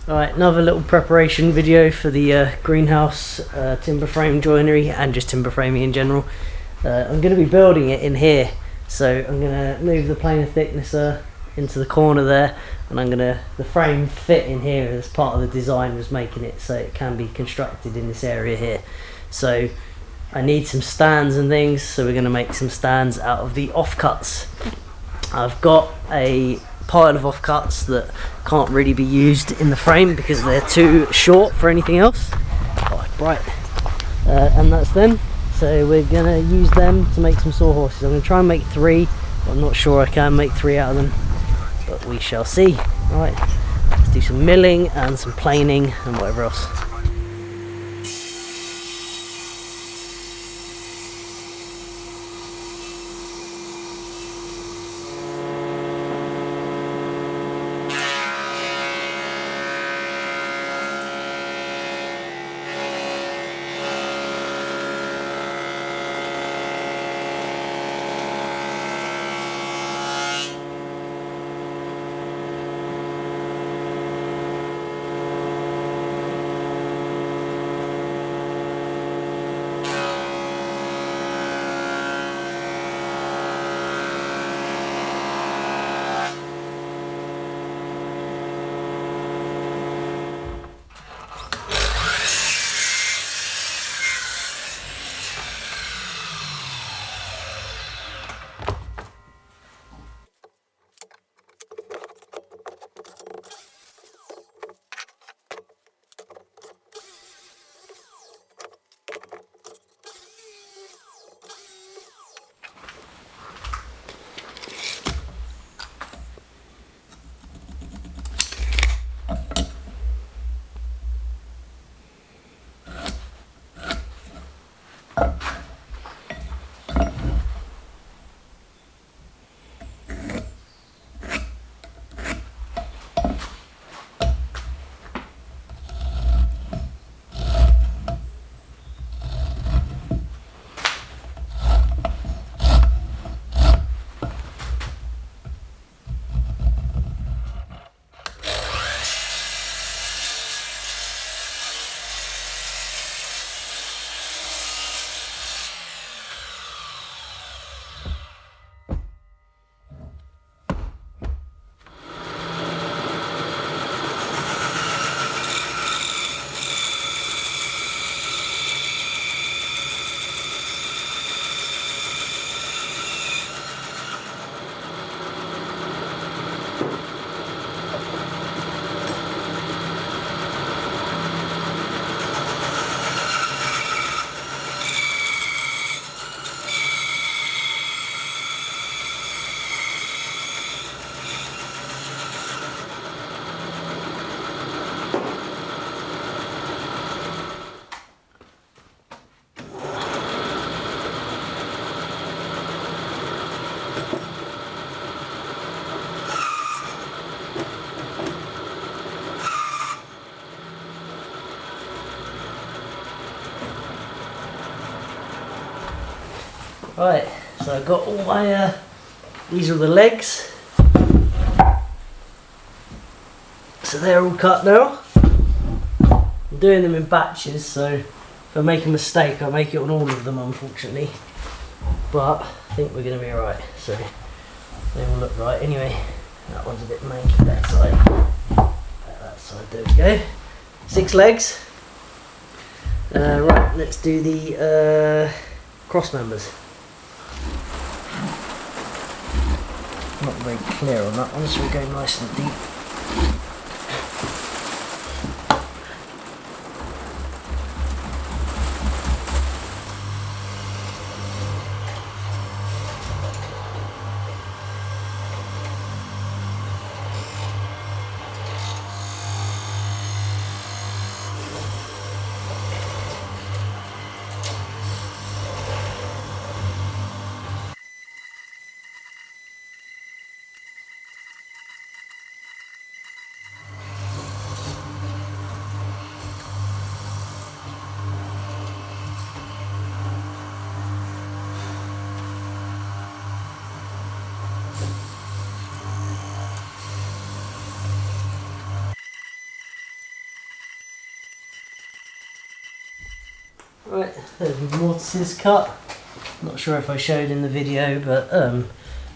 Alright, another little preparation video for the greenhouse timber frame joinery and just timber framing in general. I'm going to be building it in here, so I'm going to move the planer thicknesser into the corner there, and I'm going to, the frame fit in here as part of the design was making it so it can be constructed in this area here. So I need some stands and things, so we're going to make some stands out of the offcuts. I've got a pile of offcuts that can't really be used in the frame because they're too short for anything else. Oh, it's bright. And that's them. So we're gonna use them to make some sawhorses. I'm gonna try and make 3, but I'm not sure I can make 3 out of them, but we shall see. Alright, let's do some milling and some planing and whatever else. Right, so I've got all my, these are the legs. So they're all cut now. I'm doing them in batches, so if I make a mistake, I make it on all of them, unfortunately. But I think we're going to be alright, so they will look right. Anyway, that one's a bit manky, that side. That side, there we go. 6 legs. Right, let's do the cross members. Not very clear on that one, so we go nice and deep. Right, there's the mortises cut. Not sure if I showed in the video, but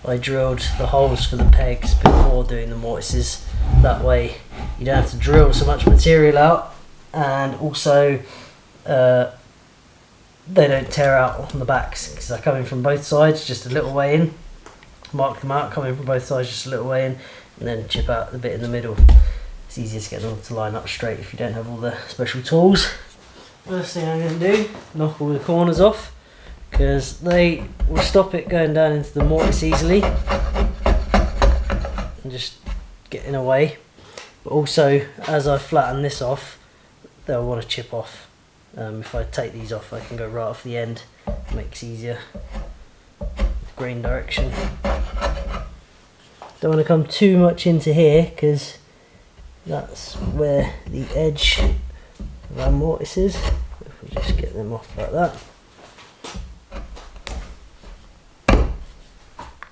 I drilled the holes for the pegs before doing the mortises. That way you don't have to drill so much material out, and also they don't tear out on the backs because they're coming from both sides just a little way in. Mark them out, coming from both sides just a little way in, and then chip out the bit in the middle. It's easier to get them to line up straight if you don't have all the special tools. First thing I'm going to do, knock all the corners off, because they will stop it going down into the mortise easily and just get in a way. But also, as I flatten this off, they'll want to chip off. If I take these off, I can go right off the end. It makes it easier. Grain direction. Don't want to come too much into here because that's where the edge of our mortise is. If we just get them off like that.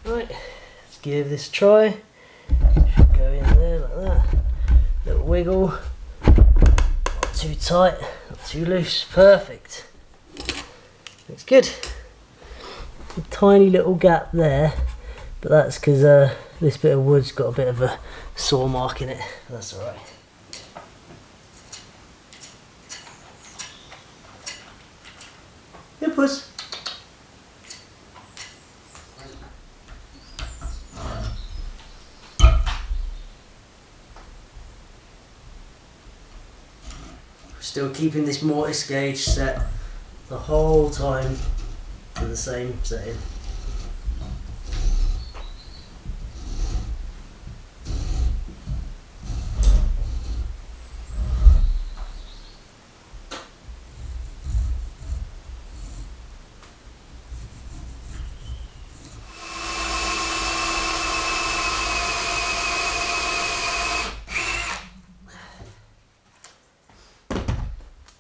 Right, let's give this a try. Should go in there like that. Little wiggle. Not too tight, not too loose. Perfect. Looks good. A tiny little gap there, but that's because this bit of wood's got a bit of a saw mark in it. That's alright. Good puss. Still keeping this mortise gauge set the whole time to the same setting.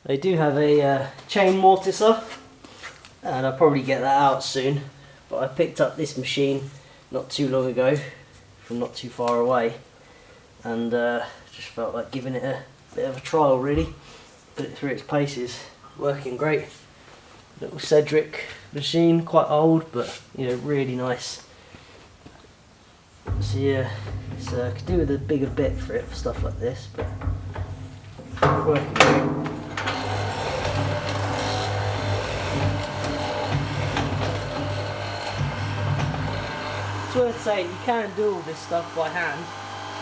They do have a chain mortiser, and I'll probably get that out soon, but I picked up this machine not too long ago from not too far away, and just felt like giving it a bit of a trial really. Put it through its paces, working great. Little Cedric machine, quite old but you know, really nice. So yeah, it's could do with a bigger bit for it for stuff like this, but working great. It's worth saying you can do all this stuff by hand.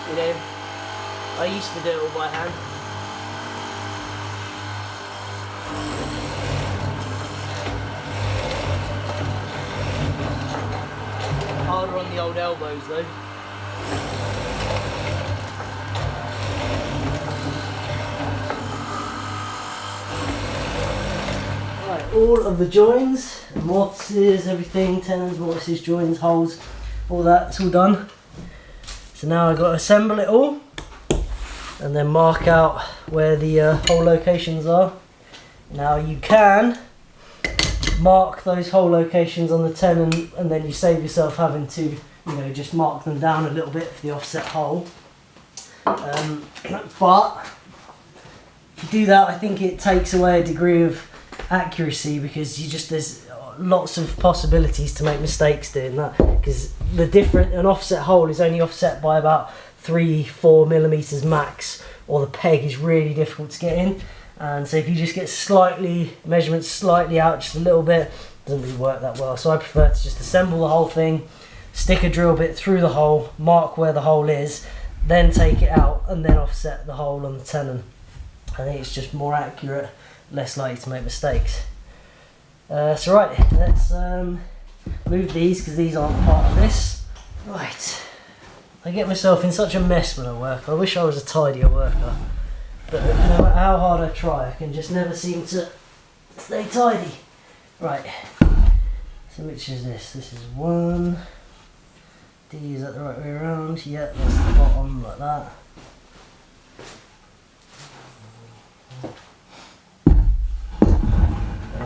You know, I used to do it all by hand. Harder on the old elbows though. Right, all of the joins, mortises, everything, tenons, mortises, joins, holes, all that, it's all done. So now I've got to assemble it all and then mark out where the hole locations are. Now you can mark those hole locations on the tenon and then you save yourself having to, you know, just mark them down a little bit for the offset hole. But if you do that, I think it takes away a degree of accuracy because there's lots of possibilities to make mistakes doing that, because an offset hole is only offset by about 3-4 millimeters max, or the peg is really difficult to get in, and so if you just get measurements slightly out just a little bit, it doesn't really work that well. So I prefer to just assemble the whole thing, stick a drill bit through the hole, mark where the hole is, then take it out and then offset the hole on the tenon. I think it's just more accurate, less likely to make mistakes. So right, let's move these because these aren't part of this. Right, I get myself in such a mess when I work. I wish I was a tidier worker, but no matter how hard I try, I can just never seem to stay tidy. Right, so which is this? This is 1. D, is that the right way around? Yeah, that's the bottom, like that.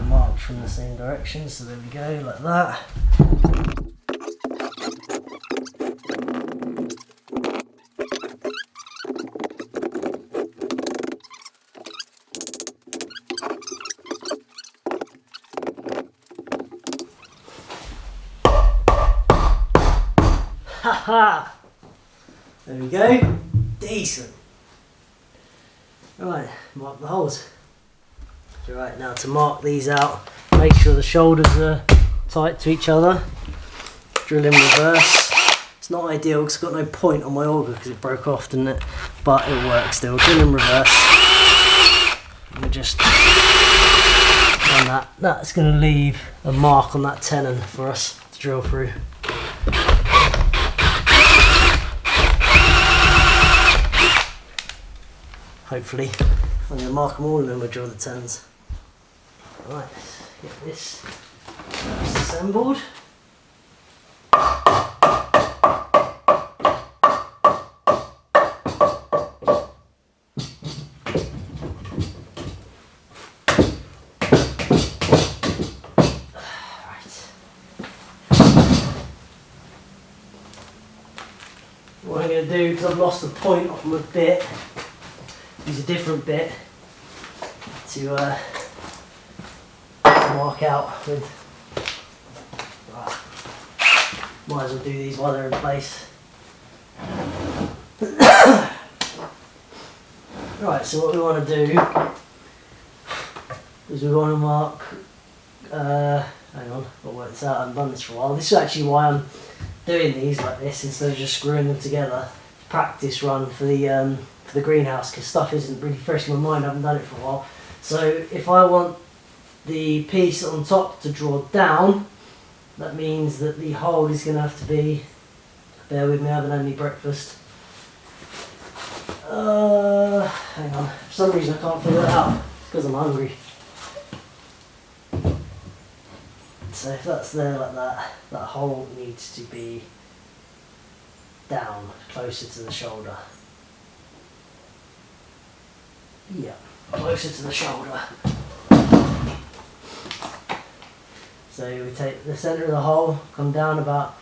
Marked from the same direction, so there we go, like that. Aha! There we go. Decent. Right, mark the holes. Right, now to mark these out, make sure the shoulders are tight to each other. Drill in reverse. It's not ideal because I've got no point on my auger because it broke off, didn't it? But it works still. Drill in reverse. And just run that. That's going to leave a mark on that tenon for us to drill through. Hopefully. I'm going to mark them all and then we'll drill the tenons. Right, let's get this assembled. What I'm going to do, because I've lost the point off my bit, use a different bit to mark out with. Right. Might as well do these while they're in place. Right, so what we want to do is we want to mark, hang on, I'll work this out, I haven't done this for a while. This is actually why I'm doing these like this instead of just screwing them together. Practice run for the greenhouse, because stuff isn't really fresh in my mind, I haven't done it for a while. So if I want the piece on top to draw down, that means that the hole is going to have to be, bear with me, I haven't had any breakfast. Hang on, for some reason I can't figure it out, it's because I'm hungry. So if that's there like that, that hole needs to be down, closer to the shoulder. Yeah, closer to the shoulder. So we take the centre of the hole, come down about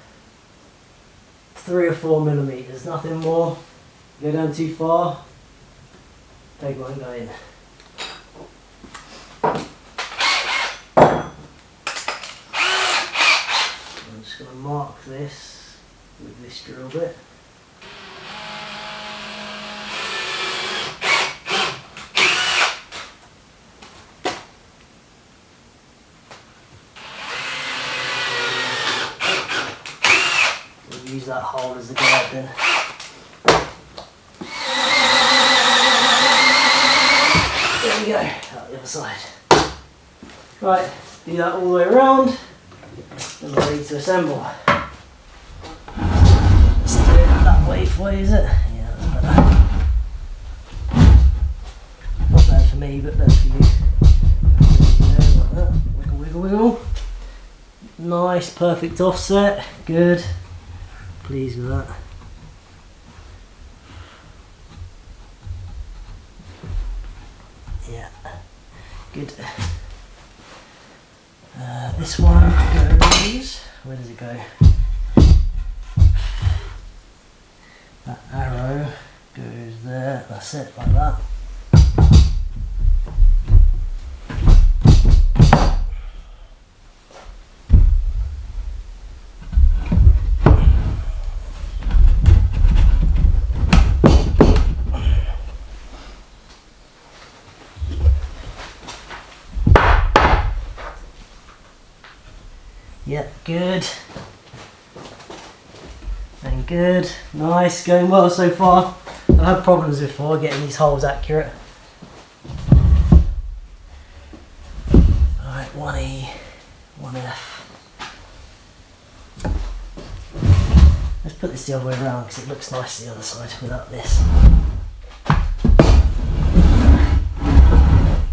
3 or 4 millimetres, nothing more. Go down too far, peg won't go in. I'm just going to mark this with this drill bit. We'll use that hole as the guide then. There we go, out the other side. Right, do that all the way around. And we're ready to assemble. Let's do it that way for you, is it? Yeah, that's better. Not bad for me, but better for you. Like that. Wiggle, wiggle, wiggle. Nice, perfect offset. Good. Pleased with that. Yeah, good. This one goes, where does it go? That arrow goes there, that's it, like that. Yeah, good. And good. Nice, going well so far. I've had problems before getting these holes accurate. Alright, 1E, 1F. Let's put this the other way around because it looks nice the other side without this. There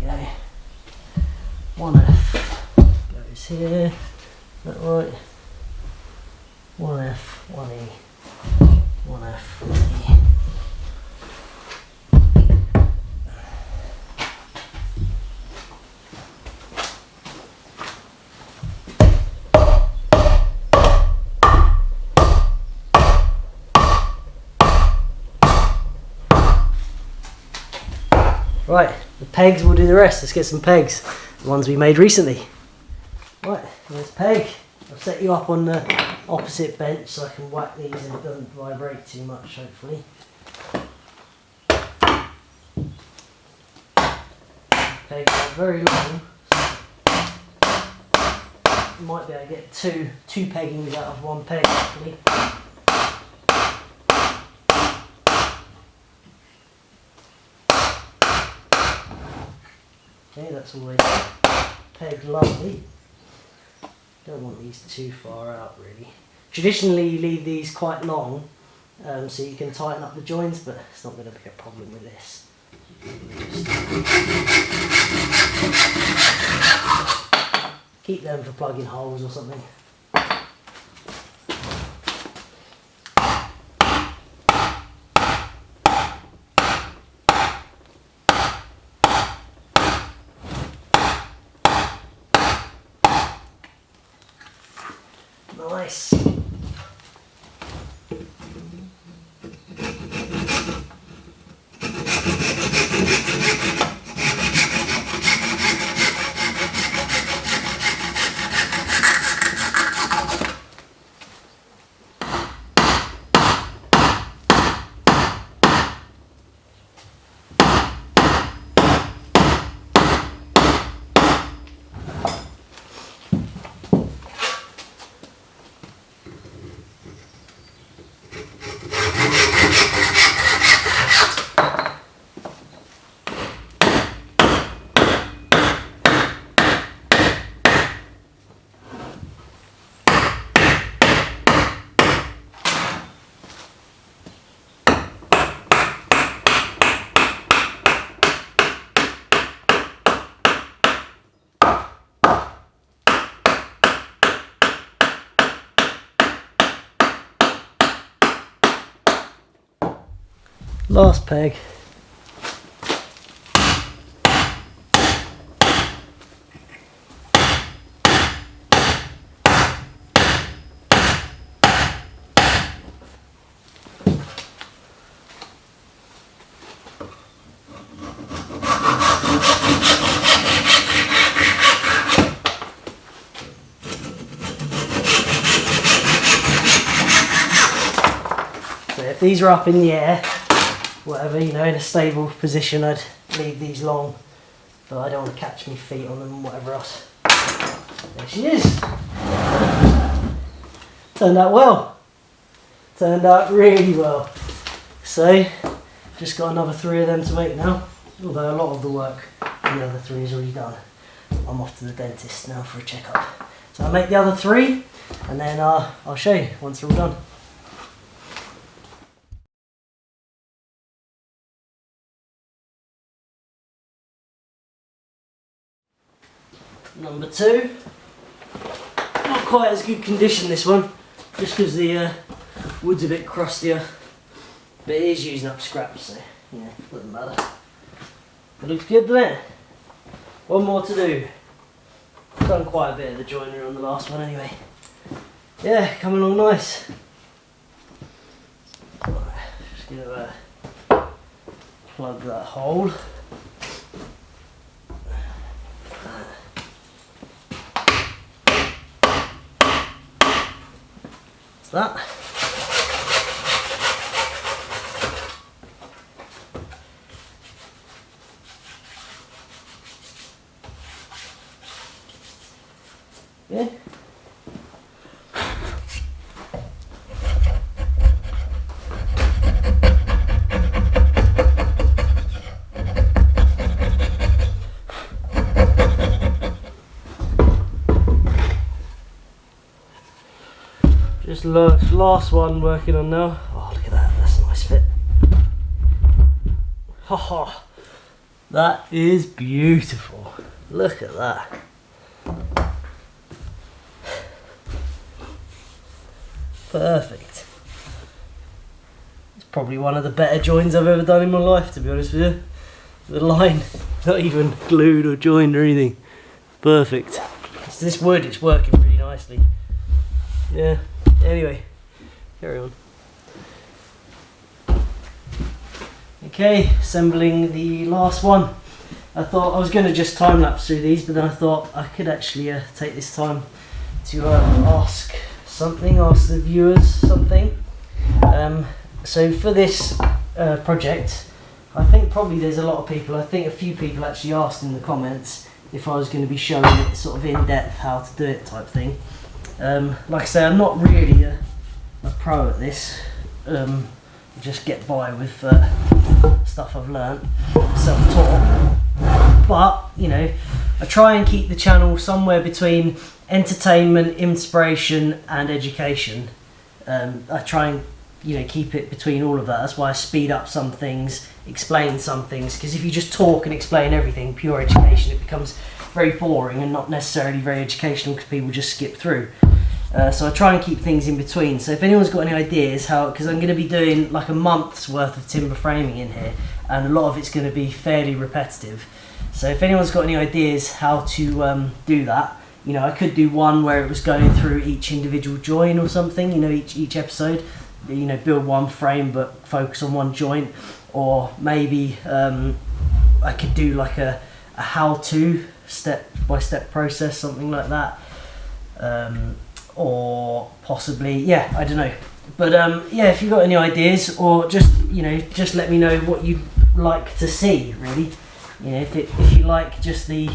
we go. 1F goes here. Is that right? 1F, 1E, 1F, 1E. Right, the pegs will do the rest. Let's get some pegs, the ones we made recently. Right, there's peg. I've set you up on opposite bench so I can whack these and it doesn't vibrate too much, hopefully. Peg very long. Might be able to get two peggings out of one peg, hopefully. Okay, that's always pegged lovely. Don't want these too far out really. Traditionally you leave these quite long so you can tighten up the joints, but it's not going to be a problem with this. Keep them for plugging holes or something. Nice. Last peg. So if these are up in the air, whatever, you know, in a stable position, I'd leave these long, but I don't want to catch my feet on them and whatever else. There she is. Turned out well. Turned out really well. So, just got another 3 of them to make now, although a lot of the work on the other 3 is already done. I'm off to the dentist now for a checkup. So I'll make the other 3 and then I'll show you once they're all done. Number 2, not quite as good condition this one, just because the wood's a bit crustier, but it is using up scraps, so yeah, doesn't matter. It looks good, doesn't it? One more to do. Done quite a bit of the joinery on the last one anyway. Yeah, coming along nice. Right, just gonna plug that hole. That. Yeah. Just last one working on now. Oh, look at that, that's a nice fit. Haha, that is beautiful. Look at that. Perfect. It's probably one of the better joins I've ever done in my life, to be honest with you. The line, not even glued or joined or anything. Perfect. It's this wood, it's working really nicely. Yeah. Anyway, carry on. Okay, assembling the last one. I thought I was going to just time lapse through these, but then I thought I could actually take this time to ask something, ask the viewers something. So for this project, I think probably there's a lot of people, I think a few people actually asked in the comments if I was going to be showing it sort of in depth how to do it type thing. Like I say, I'm not really a pro at this. I just get by with stuff I've learnt, self-taught. But, you know, I try and keep the channel somewhere between entertainment, inspiration and education. I try and, you know, keep it between all of that. That's why I speed up some things, explain some things, because if you just talk and explain everything, pure education, it becomes very boring and not necessarily very educational because people just skip through. So I try and keep things in between. So if anyone's got any ideas how, because I'm going to be doing like a month's worth of timber framing in here, and a lot of it's going to be fairly repetitive. So if anyone's got any ideas how to do that, you know, I could do one where it was going through each individual joint or something, you know, each episode, you know, build one frame but focus on one joint, or maybe I could do like a how-to step-by-step process, something like that, or possibly, yeah, I don't know. But yeah, if you've got any ideas, or just, you know, just let me know what you'd like to see, really. You know, if you like just the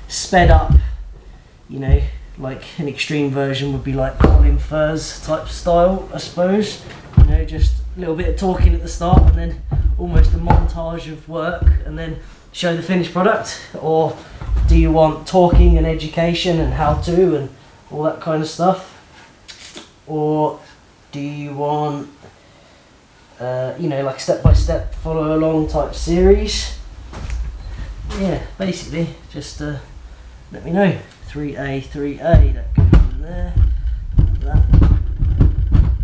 sped up, you know, like an extreme version would be like Colin Furze type style, I suppose. You know, just a little bit of talking at the start and then almost a montage of work and then show the finished product. Or do you want talking and education and how to and all that kind of stuff? Or do you want, you know, like step-by-step follow along type series? Yeah, basically, just let me know. 3A, that goes in there. That.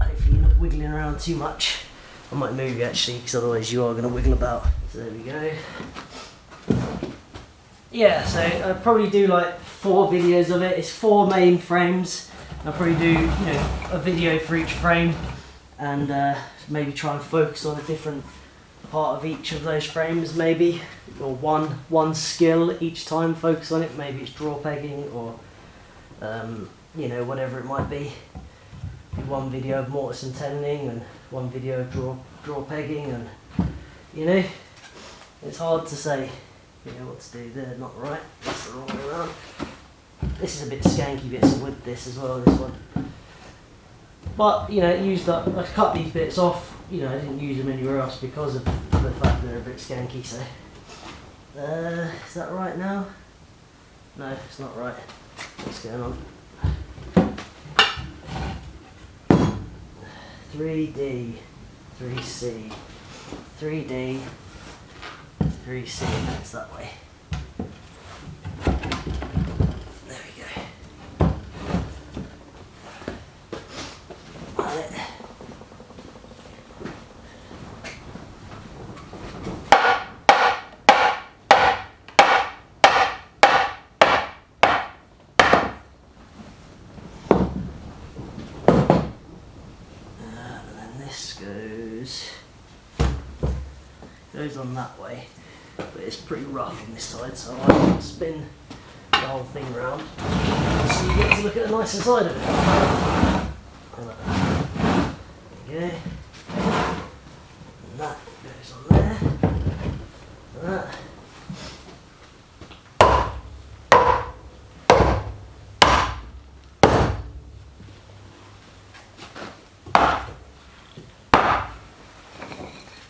Hopefully you're not wiggling around too much. I might move you actually, because otherwise you are going to wiggle about. So there we go. Yeah, so I'll probably do like 4 videos of it. It's 4 main frames. I'll probably do, you know, a video for each frame, and maybe try and focus on a different part of each of those frames, maybe, or one skill each time, focus on it. Maybe it's draw pegging, or you know, whatever it might be. One video of mortise and tenoning, and one video of draw pegging, and you know, it's hard to say, you know, what to do there. Not right, that's the wrong way around. This is a bit skanky bits of wood, this as well, this one. But, you know, it used up, I cut these bits off, you know, I didn't use them anywhere else because of the fact that they're a bit skanky, so. Is that right now? No, it's not right. What's going on? 3D, 3C, 3D, 3C, it's that way. There we go. Right. Goes on that way, but it's pretty rough on this side, so I can spin the whole thing round so you get to look at the nicer side of it. There we go. And that goes on there. And that.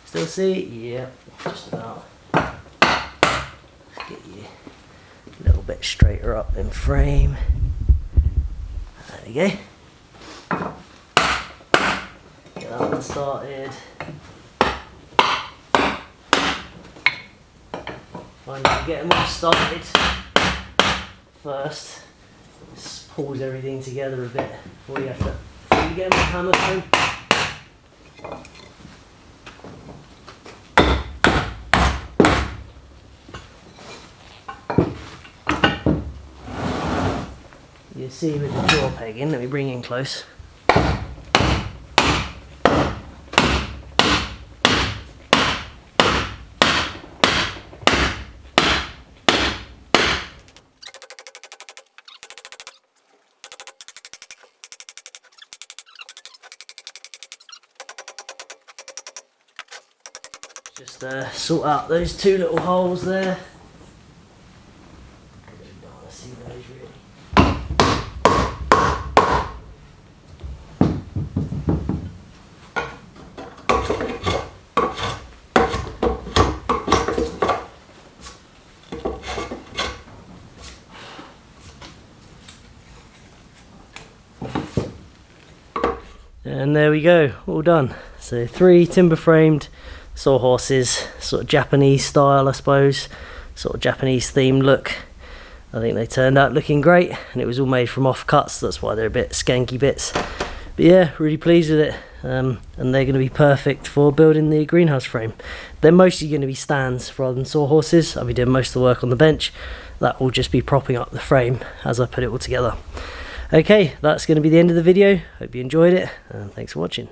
Still see? Yeah, just about. Let's get you a little bit straighter up in frame. There we go. Get that one started. Find out get them all started first. Just pulls everything together a bit before you get them hammer through. You see with the jaw pegging, let me bring in close. Just sort out those two little holes there. Don't want to see those really. And there we go, all done. So 3 timber framed sawhorses, sort of Japanese style I suppose, sort of Japanese themed look. I think they turned out looking great, and it was all made from offcuts, that's why they're a bit skanky bits. But yeah, really pleased with it, and they're going to be perfect for building the greenhouse frame. They're mostly going to be stands rather than sawhorses. I'll be doing most of the work on the bench. That will just be propping up the frame as I put it all together. Okay, that's going to be the end of the video. Hope you enjoyed it, and thanks for watching.